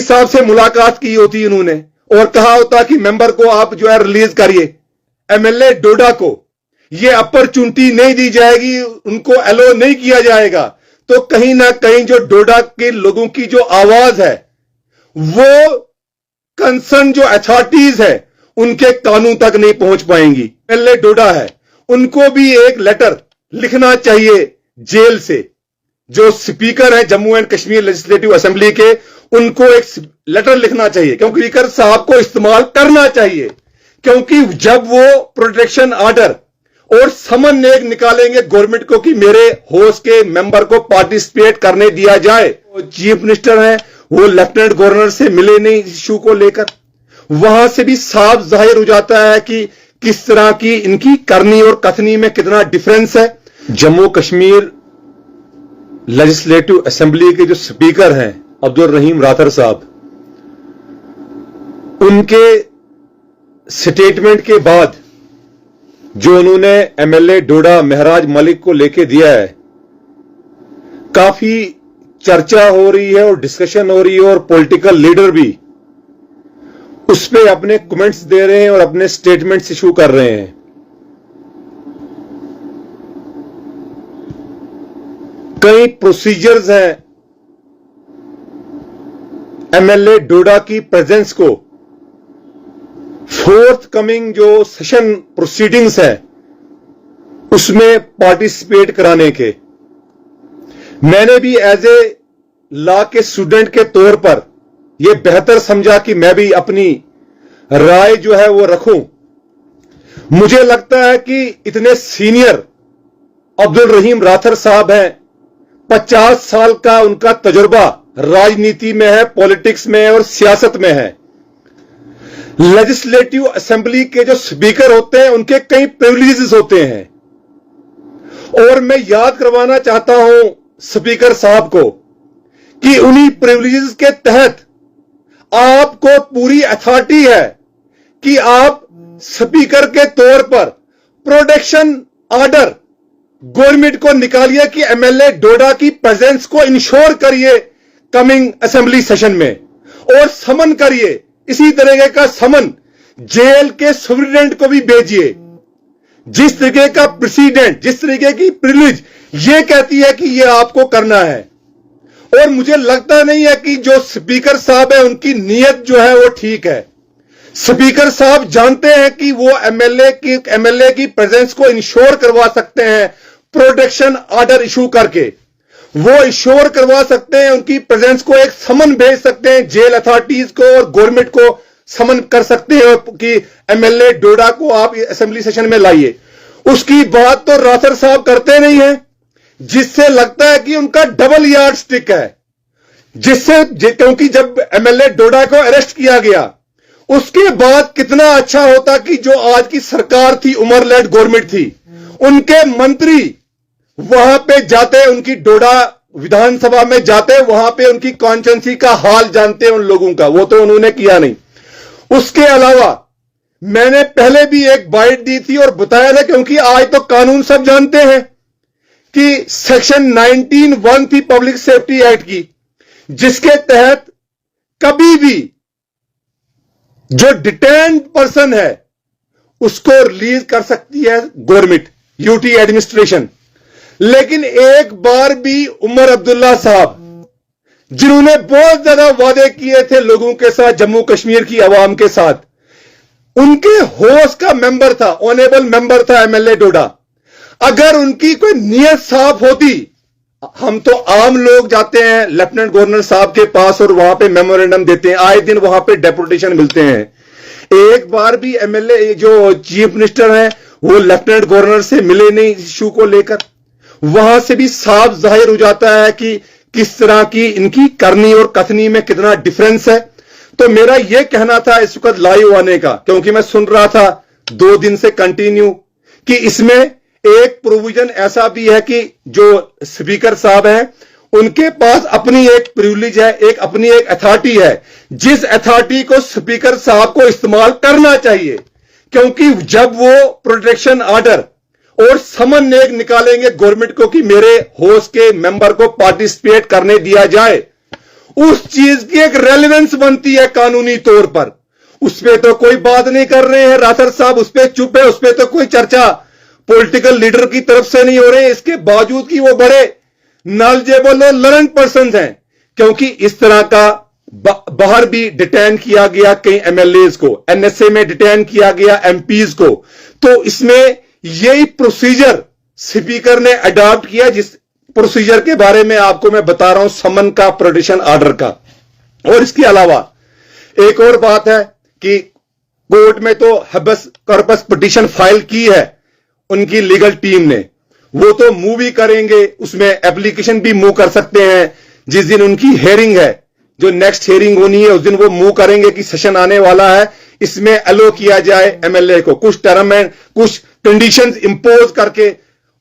साहब से मुलाकात की होती इन्होंने और कहा होता कि मेंबर को आप जो है रिलीज करिए, एमएलए डोडा को ये अपॉर्चुनिटी नहीं दी जाएगी, उनको अलो नहीं किया जाएगा, तो कहीं ना कहीं जो डोडा के लोगों की जो आवाज है वो कंसर्न जो अथॉरिटीज है उनके कानून तक नहीं पहुंच पाएंगी। एमएलए डोडा है, उनको भी एक लेटर लिखना चाहिए जेल से। जो स्पीकर है Jammu and Kashmir legislative assembly के, उनको एक लेटर लिखना चाहिए, क्योंकि स्पीकर साहब को इस्तेमाल करना चाहिए, क्योंकि जब वो प्रोटेक्शन ऑर्डर और समन एक निकालेंगे गवर्नमेंट को कि मेरे हाउस के मेंबर को पार्टिसिपेट करने दिया जाए, चीफ मिनिस्टर है वो लेफ्टिनेंट गवर्नर से मिले नहीं इशू को लेकर, वहां से भी साफ जाहिर हो जाता है कि किस तरह की इनकी करनी और कथनी में कितना डिफरेंस है। जम्मू कश्मीर लेजिस्लेटिव असेंबली के जो स्पीकर हैं अब्दुल रहीम राथर साहब, उनके स्टेटमेंट के बाद जो उन्होंने एमएलए डोडा महराज मलिक को लेके दिया है, काफी चर्चा हो रही है और डिस्कशन हो रही है और पॉलिटिकल लीडर भी उस पे अपने कमेंट्स दे रहे हैं और अपने स्टेटमेंट्स इशू कर रहे हैं। कई प्रोसीजर्स हैं एमएलए डोडा की प्रेजेंस को फोर्थ कमिंग जो सेशन प्रोसीडिंग्स है उसमें पार्टिसिपेट कराने के। मैंने भी एज ए लॉ के स्टूडेंट के तौर पर यह बेहतर समझा कि मैं भी अपनी राय जो है वो रखूं। मुझे लगता है कि इतने सीनियर अब्दुल रहीम राथर साहब हैं, 50 साल का उनका तजुर्बा राजनीति में है, पॉलिटिक्स में है और सियासत में है। लेजिस्लेटिव असेंबली के जो स्पीकर होते हैं उनके कई प्रिविलेजेस होते हैं, और मैं याद करवाना चाहता हूं स्पीकर साहब को कि उन्हीं प्रिविलेजेस के तहत आपको पूरी अथॉरिटी है कि आप स्पीकर के तौर पर प्रोटेक्शन ऑर्डर गवर्नमेंट को निकालिए कि एमएलए डोडा की प्रेजेंस को इंश्योर करिए कमिंग असेंबली सेशन में, और समन करिए, इसी तरीके का समन जेल के सुप्रीटेंडेंट को भी भेजिए। जिस तरीके का प्रेसिडेंट, जिस तरीके की प्रिविलेज ये कहती है कि ये आपको करना है, और मुझे लगता नहीं है कि जो स्पीकर साहब है उनकी नीयत जो है वो ठीक है। स्पीकर साहब जानते हैं कि वो एमएलए की प्रेजेंस को इंश्योर करवा सकते हैं प्रोटेक्शन ऑर्डर इशू करके, वो इंश्योर करवा सकते हैं, उनकी प्रेजेंस को एक समन भेज सकते हैं जेल अथॉरिटीज को और गवर्नमेंट को समन कर सकते हैं कि एमएलए डोडा को आप असेंबली सेशन में लाइए। उसकी बात तो राथर साहब करते नहीं है, जिससे लगता है कि उनका डबल यार्ड स्टिक है। क्योंकि जब एमएलए डोडा को अरेस्ट किया गया उसके बाद कितना अच्छा होता कि जो आज की सरकार थी, उमर लेड गवर्नमेंट थी, उनके मंत्री वहां पे जाते, उनकी डोडा विधानसभा में जाते, वहां पे उनकी कॉन्स्टिट्यूएंसी का हाल जानते उन लोगों का, वो तो उन्होंने किया नहीं। उसके अलावा मैंने पहले भी एक बाइट दी थी और बताया था, क्योंकि आज तो कानून सब जानते हैं कि सेक्शन 19(1) थी पब्लिक सेफ्टी एक्ट की, जिसके तहत कभी भी जो डिटेन्ड पर्सन है उसको रिलीज कर सकती है गवर्नमेंट, यूटी एडमिनिस्ट्रेशन। लेकिन एक बार भी उमर अब्दुल्ला साहब, जिन्होंने बहुत ज्यादा वादे किए थे लोगों के साथ, जम्मू कश्मीर की आवाम के साथ, उनके हाउस का मेंबर था, ऑनरेबल मेंबर था एमएलए डोडा। अगर उनकी कोई नीयत साफ होती, हम तो आम लोग जाते हैं लेफ्टिनेंट गवर्नर साहब के पास और वहां पे मेमोरेंडम देते हैं, आए दिन वहां पे डेपुटेशन मिलते हैं। एक बार भी एमएलए जो चीफ मिनिस्टर हैं वो लेफ्टिनेंट गवर्नर से मिले नहीं इशू को लेकर, वहां से भी साफ जाहिर हो जाता है कि किस तरह की इनकी करनी और कथनी में कितना डिफरेंस है। तो मेरा यह कहना था इस वक्त लाइव आने का, क्योंकि मैं सुन रहा था 2 दिन से कंटिन्यू कि इसमें एक प्रोविजन ऐसा भी है कि जो स्पीकर साहब हैं उनके पास अपनी एक प्रिविलेज है, अपनी एक अथॉरिटी है, जिस अथॉरिटी को स्पीकर साहब को इस्तेमाल करना चाहिए, क्योंकि जब वो प्रोटेक्शन ऑर्डर और समन एक निकालेंगे गवर्नमेंट को कि मेरे हाउस के मेंबर को पार्टिसिपेट करने दिया जाए, उस चीज की एक रेलेवेंस बनती है कानूनी तौर पर। उस पर तो कोई बात नहीं कर रहे हैं राठौर साहब, उस पर चुप है, उस पर तो कोई चर्चा पॉलिटिकल लीडर की तरफ से नहीं हो रहे, इसके बावजूद कि वो बड़े नॉलेजेबल और लर्न पर्सन हैं। क्योंकि इस तरह का बाहर भी डिटेन किया गया कई एमएलए को, एनएसए में डिटेन किया गया एमपीज को, तो इसमें यही प्रोसीजर स्पीकर ने अडॉप्ट किया, जिस प्रोसीजर के बारे में आपको मैं बता रहा हूं, समन का, प्रोटेक्शन ऑर्डर का। और इसके अलावा एक और बात है कि कोर्ट में तो हबस कॉर्पस पिटीशन फाइल की है उनकी लीगल टीम ने, वो तो मूव भी करेंगे, उसमें एप्लीकेशन भी मूव कर सकते हैं। जिस दिन उनकी हेयरिंग है, जो नेक्स्ट हेयरिंग होनी है, उस दिन वो मूव करेंगे कि सेशन आने वाला है, इसमें अलो किया जाए एमएलए को, कुछ टर्म एंड कुछ कंडीशंस इंपोज करके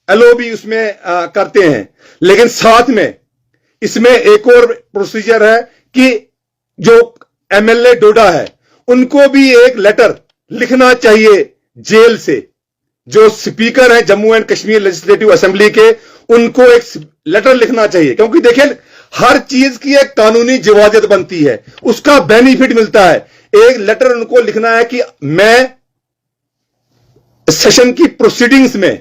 अलो भी उसमें करते हैं। लेकिन साथ में इसमें एक और प्रोसीजर है कि जो एमएलए डोडा है उनको भी एक लेटर लिखना चाहिए जेल से, जो स्पीकर है Jammu and Kashmir legislative assembly के, उनको एक लेटर लिखना चाहिए। क्योंकि देखिए हर चीज की एक कानूनी जवाजत बनती है, उसका बेनिफिट मिलता है। एक लेटर उनको लिखना है कि मैं सेशन की प्रोसीडिंग्स में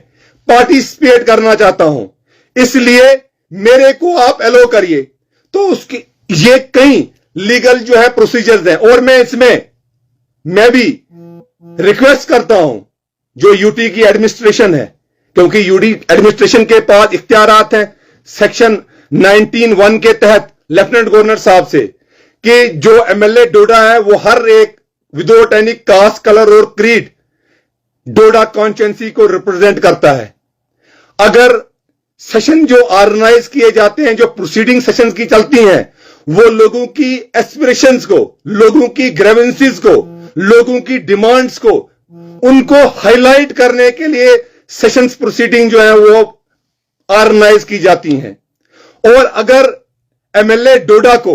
पार्टिसिपेट करना चाहता हूं, इसलिए मेरे को आप अलो करिए। तो उसकी ये कई लीगल जो है प्रोसीजर्स हैं। और मैं भी रिक्वेस्ट करता हूं जो यूटी की एडमिनिस्ट्रेशन है, क्योंकि यूटी एडमिनिस्ट्रेशन के पास इख्तियारात हैं सेक्शन 19(1) के तहत लेफ्टिनेंट गवर्नर साहब से, कि जो एमएलए डोडा है वो हर एक विदाउट एनी कास्ट, कलर और क्रीड डोडा कॉन्स्टिट्यूएंसी को रिप्रेजेंट करता है। अगर सेशन जो ऑर्गेनाइज किए जाते हैं, जो प्रोसीडिंग सेशंस की चलती हैं, वो लोगों की एस्पिरेशंस को, लोगों की ग्रेवेंसीज को, लोगों की डिमांड्स को, उनको हाईलाइट करने के लिए सेशंस प्रोसीडिंग जो है वो ऑर्गेनाइज की जाती हैं। और अगर एमएलए डोडा को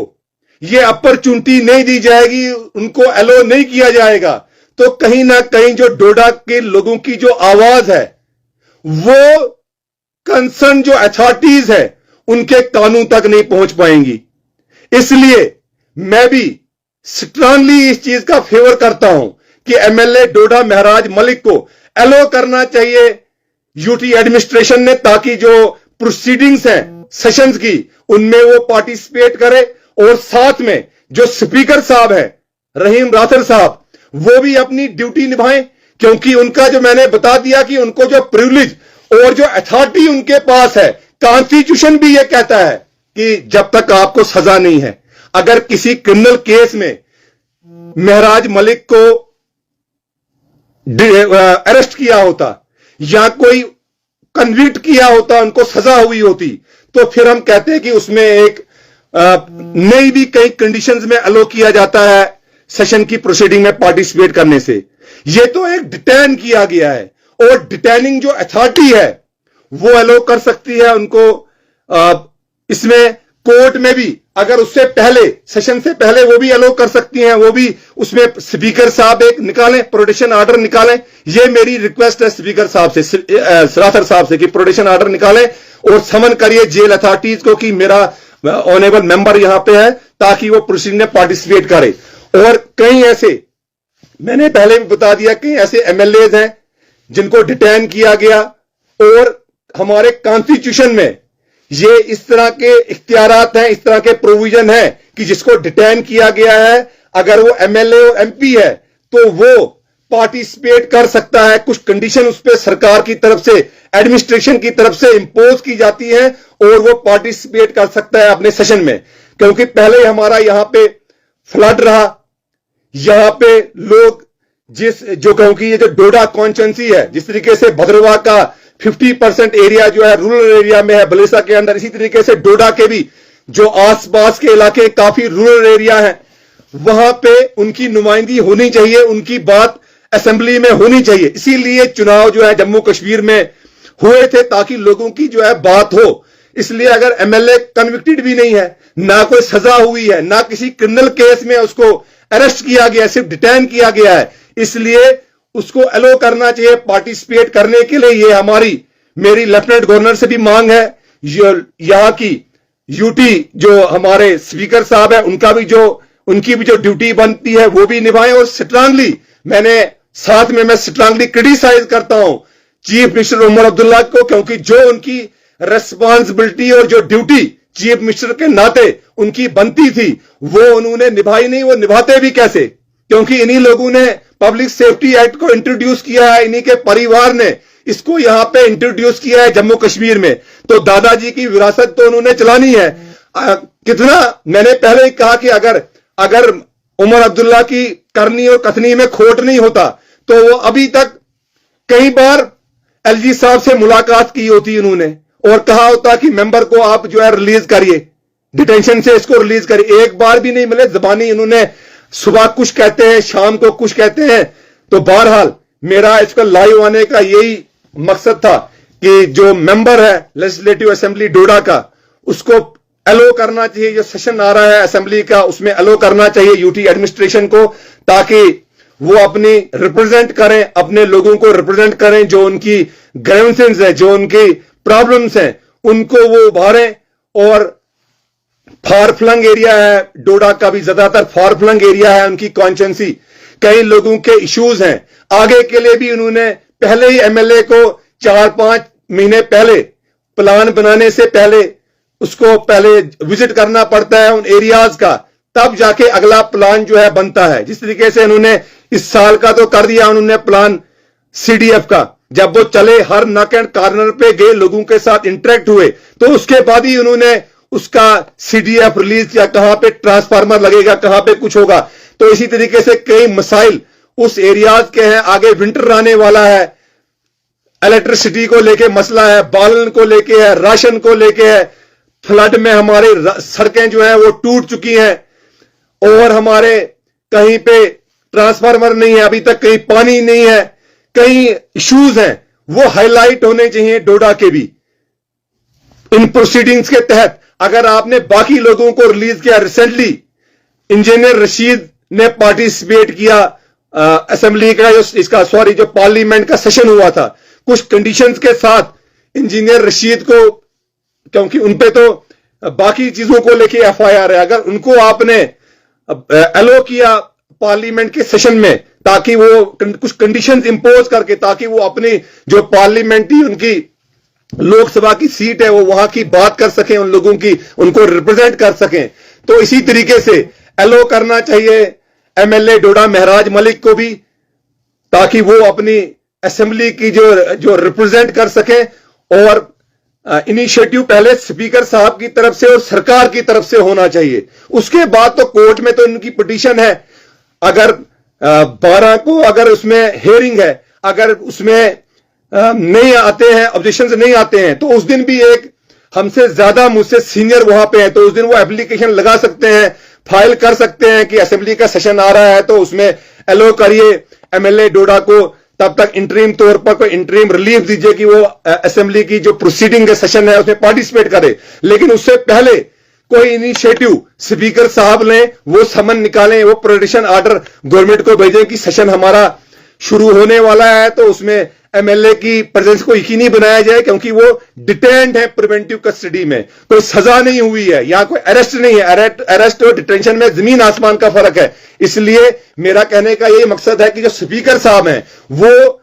ये अपॉर्चुनिटी नहीं दी जाएगी, उनको अलो नहीं किया जाएगा, तो कहीं ना कहीं जो डोडा के लोगों की जो आवाज है वो कंसर्न जो अथॉरिटीज है उनके कानून तक नहीं पहुंच पाएंगी। इसलिए मैं भी स्ट्रांगली इस चीज का फेवर करता हूं कि एमएलए डोडा महराज मलिक को अलो करना चाहिए यूटी एडमिनिस्ट्रेशन ने, ताकि जो प्रोसीडिंग्स हैं सेशंस की उनमें वो पार्टिसिपेट करे। और साथ में जो स्पीकर साहब है रहीम राठौर साहब, वो भी अपनी ड्यूटी निभाएं, क्योंकि उनका जो मैंने बता दिया कि उनको जो प्रिविलेज और जो अथॉरिटी उनके पास है, कॉन्स्टिट्यूशन भी ये कहता है कि जब तक आपको सजा नहीं है, अगर किसी क्रिमिनल केस में महराज मलिक को अरेस्ट किया होता या कोई कन्विक्ट किया होता, उनको सजा हुई होती, तो फिर हम कहते हैं कि उसमें एक नई भी कई कंडीशंस में अलो किया जाता है सेशन की प्रोसीडिंग में पार्टिसिपेट करने से। ये तो एक डिटेन किया गया है, और डिटेनिंग जो अथॉरिटी है वो अलो कर सकती है उनको। इसमें कोर्ट में भी अगर उससे पहले, सेशन से पहले, वो भी अलो कर सकती हैं, वो भी उसमें स्पीकर साहब एक निकालें, प्रोटेक्शन ऑर्डर निकालें। ये मेरी रिक्वेस्ट है स्पीकर साहब से, राठौर साहब से, कि प्रोटेक्शन ऑर्डर निकालें और समन करिए जेल अथॉरिटीज को कि मेरा ऑनरेबल मेंबर यहां पे है, ताकि वो प्रोसीडिंग में पार्टिसिपेट करे। और कई ऐसे, मैंने पहले भी बता दिया, कई ऐसे एमएलए हैं जिनको डिटेन किया गया, और हमारे कॉन्स्टिट्यूशन में ये इस तरह के इख्तियारात हैं, इस तरह के प्रोविजन है कि जिसको डिटेन किया गया है, अगर वो एमएलए और एमपी है तो वो पार्टिसिपेट कर सकता है। कुछ कंडीशन उस पर सरकार की तरफ से, एडमिनिस्ट्रेशन की तरफ से इंपोज की जाती है, और वो पार्टिसिपेट कर सकता है अपने सेशन में। क्योंकि पहले हमारा यहां पे फ्लड रहा, यहां पे लोग क्योंकि ये जो डोडा कॉन्स्टिट्यूएंसी है, जिस तरीके से भद्रवाह का 50% एरिया जो है रूरल एरिया में है बलेसा के अंदर, इसी तरीके से डोडा के भी जो आसपास के इलाके काफी रूरल एरिया है, वहां पे उनकी नुमाइंदगी होनी चाहिए, उनकी बात असेंबली में होनी चाहिए। इसीलिए चुनाव जो है जम्मू कश्मीर में हुए थे, ताकि लोगों की जो है बात हो। इसलिए अगर एमएलए कन्विक्टेड भी नहीं है, ना कोई सजा हुई है, ना किसी क्रिमिनल केस में उसको अरेस्ट किया गया, सिर्फ डिटेन किया गया है, इसलिए उसको अलो करना चाहिए पार्टिसिपेट करने के लिए। ये मेरी लेफ्टिनेंट गवर्नर से भी मांग है, यहां की यूटी जो हमारे स्पीकर साहब है उनकी भी जो ड्यूटी बनती है वो भी निभाएं। और स्ट्रांगली मैं स्ट्रांगली क्रिटिसाइज करता हूं चीफ मिनिस्टर उमर अब्दुल्ला को, क्योंकि जो उनकी रेस्पॉन्सिबिलिटी और जो ड्यूटी चीफ मिनिस्टर के नाते उनकी बनती थी वो उन्होंने निभाई नहीं। वो निभाते भी कैसे, क्योंकि इन्हीं लोगों ने पब्लिक सेफ्टी एक्ट को इंट्रोड्यूस किया है, इन्हीं के परिवार ने इसको यहां पे इंट्रोड्यूस किया है जम्मू कश्मीर में। तो दादाजी की विरासत तो उन्होंने चलानी है। कितना मैंने पहले ही कहा कि अगर उमर अब्दुल्ला की करनी और कथनी में खोट नहीं होता तो वो अभी तक कई बार एलजी साहब से मुलाकात की होती उन्होंने और कहा होता कि मेंबर को आप जो है रिलीज करिए, डिटेंशन से इसको रिलीज करिए। एक बार भी नहीं मिले, जबानी इन्होंने सुबह कुछ कहते हैं शाम को कुछ कहते हैं। तो बहरहाल मेरा इसका लाइव आने का यही मकसद था कि जो मेंबर है लेजिस्लेटिव असेंबली डोडा का उसको अलो करना चाहिए, जो सेशन आ रहा है असेंबली का उसमें अलो करना चाहिए यूटी एडमिनिस्ट्रेशन को, ताकि वो अपनी रिप्रेजेंट करें, अपने लोगों को रिप्रेजेंट करें, जो उनकी ग्रीवेंसेस है, जो उनकी प्रॉब्लम्स हैं उनको वो उभारें। और फार फ्लंग एरिया है डोडा का भी, ज्यादातर फार फ्लंग एरिया है उनकी कॉन्स्टिट्यूएंसी, कई लोगों के इश्यूज हैं। आगे के लिए भी उन्होंने पहले ही एमएलए को 4-5 महीने पहले प्लान बनाने से पहले उसको पहले विजिट करना पड़ता है उन एरियाज का, तब जाके अगला प्लान जो है बनता है। जिस तरीके से उन्होंने इस साल का तो कर दिया उन्होंने प्लान सीडीएफ का, जब वो चले हर नक एंड कॉर्नर पे गए, लोगों के साथ इंटरेक्ट हुए, तो उसके बाद ही उन्होंने उसका सीडीएफ रिलीज किया, कहां पे ट्रांसफार्मर लगेगा, कहां पे कुछ होगा। तो इसी तरीके से कई मसाइल उस एरियाज के हैं। आगे विंटर आने वाला है, इलेक्ट्रिसिटी को लेके मसला है, बालन को लेके है, राशन को लेके है, फ्लड में हमारे सड़कें जो है वो टूट चुकी हैं और हमारे कहीं पे ट्रांसफार्मर नहीं है अभी तक, कहीं पानी नहीं है, कई इश्यूज हैं, वो हाईलाइट होने चाहिए डोडा के भी इन प्रोसीडिंग्स के तहत। अगर आपने बाकी लोगों को रिलीज किया, रिसेंटली इंजीनियर रशीद ने पार्टिसिपेट किया असेंबली का जो पार्लियामेंट का सेशन हुआ था, कुछ कंडीशंस के साथ इंजीनियर रशीद को, क्योंकि उनपे तो बाकी चीजों को लेके एफआईआर है, अगर उनको आपने अलो किया पार्लियामेंट के सेशन में ताकि वो कुछ कंडीशंस इंपोज करके, ताकि वो अपनी जो पार्लियामेंट्री उनकी लोकसभा की सीट है वो वहां की बात कर सकें, उन लोगों की उनको रिप्रेजेंट कर सकें, तो इसी तरीके से अलो करना चाहिए एमएलए डोडा महराज मलिक को भी, ताकि वो अपनी असेंबली की जो रिप्रेजेंट कर सकें। और इनिशिएटिव पहले स्पीकर साहब की तरफ से और सरकार की तरफ से होना चाहिए, उसके बाद तो कोर्ट में तो इनकी पिटीशन है। अगर 12 को अगर उसमें हेयरिंग है, अगर उसमें नहीं आते हैं, ऑब्जेक्शंस नहीं आते हैं, तो उस दिन भी एक हमसे ज्यादा मुझसे सीनियर वहां पे है, तो उस दिन वो एप्लीकेशन लगा सकते हैं, फाइल कर सकते हैं कि असेंबली का सेशन आ रहा है तो उसमें अलो करिए एमएलए डोडा को, तब तक इंटरीम तौर पर कोई इंटरीम रिलीफ दीजिए कि वो असेंबली की जो प्रोसीडिंग का सेशन है उसमें पार्टिसिपेट करे। लेकिन उससे पहले कोई इनिशिएटिव स्पीकर साहब लें, वो समन निकालें, वो प्रोटेक्शन ऑर्डर गवर्नमेंट को भेजें कि सेशन हमारा शुरू होने वाला है, तो उसमें एमएलए की प्रेजेंस को यकीनी बनाया जाए, क्योंकि वो डिटेन्ड है प्रिवेंटिव कस्टडी में, कोई सजा नहीं हुई है, यहां कोई अरेस्ट नहीं है। अरेस्ट और डिटेंशन में जमीन आसमान का फर्क है। इसलिए मेरा कहने का यही मकसद है कि जो स्पीकर साहब हैं वो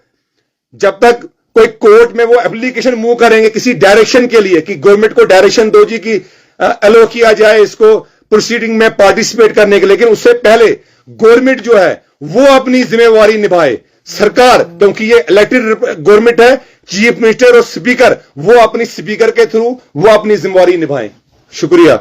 जब तक कोई कोर्ट में वो एप्लीकेशन मूव करेंगे किसी डायरेक्शन के लिए कि गवर्नमेंट को डायरेक्शन दो जी की अलो किया जाए इसको प्रोसीडिंग में पार्टिसिपेट करने के, लेकिन उससे पहले गवर्नमेंट जो है वो अपनी जिम्मेवारी निभाए। सरकार, क्योंकि ये इलेक्टेड गवर्नमेंट है, चीफ मिनिस्टर और स्पीकर वो अपनी स्पीकर के थ्रू वो अपनी जिम्मेवारी निभाएं। शुक्रिया।